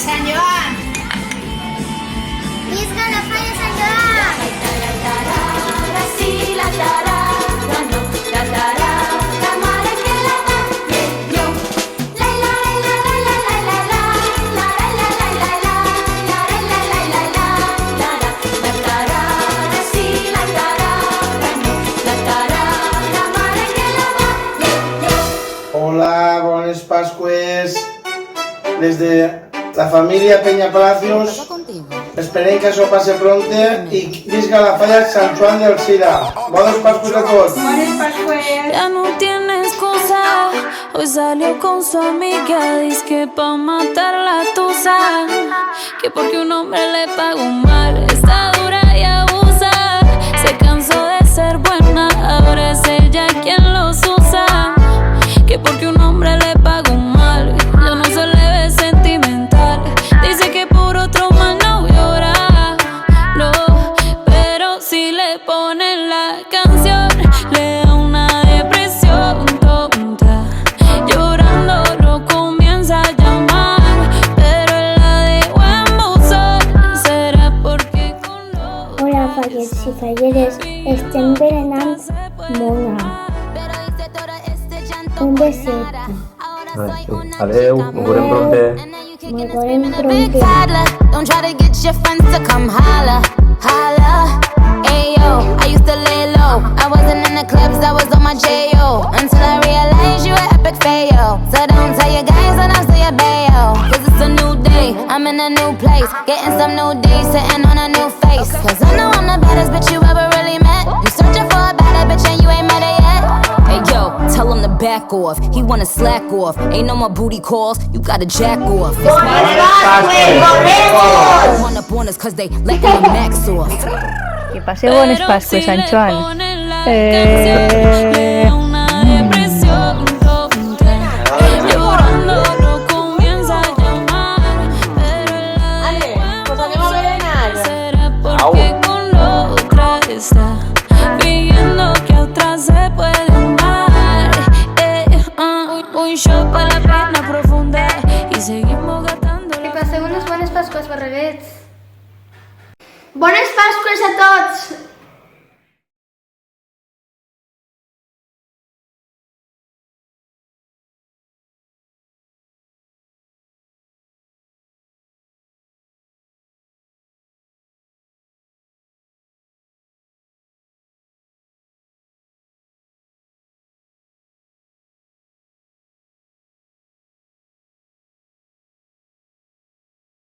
Sant Joan! Visca la falla Sant Joan! Sí, la tarara, no, la tarara, la mare que la da, yo. La la la la la la la la, la la la la la, la la la la la, la tarara, sí, la tarara, no, la tarara, la mare que la da, yo. Hola, bones Pascues. Desde la familia Peña Palacios, esperem que això passe pronte i visca la falla Sant Joan del Sida. Bones Pascues a tots. Bones Pascues! Ya no tiene excusa, hoy salió con su amiga, dice que pa' matar la tusa, que porque un hombre le pagó mal, está dura y abusa, se cansó de ser buena, ahora es ella quien los usa, que porque un hombre le pagó mal, yo no se le ve sentimental, dice que por otro mal no llora, no, pero si le ponen la canción, le da una depresión tonta, llorando lo comienza a llamar, pero él la dejó en buzón, será porque con lo... Hola, fallers i falleres, estem berenant mona. Un desert. Adeu, ens veurem pronte. Nos veurem pronte. Don't try to get your friends to come holla, holla. Ayo, I used to lay low. I wasn't in the clubs, I was on my J.O. Until I realized you were epic fail. So don't tell your guys when I say a bayo. Cause it's a new day, I'm in a new place. Getting some new days, sitting on a new face. Cause I know I'm the baddest bitch you ever really met. You searching for a better bitch and you ain't met her yet. Hey yo, tell him to back off. He wanna slack off. Ain't no more booty calls, you gotta jack off. It's run up on us cause they letting the max off. Que passeu bones Pasques, Sant Joan. Un shot para la pena profunda y seguimos gastando. Que passeu unes bones Pasques, barreguets! Bones Pasques a tots!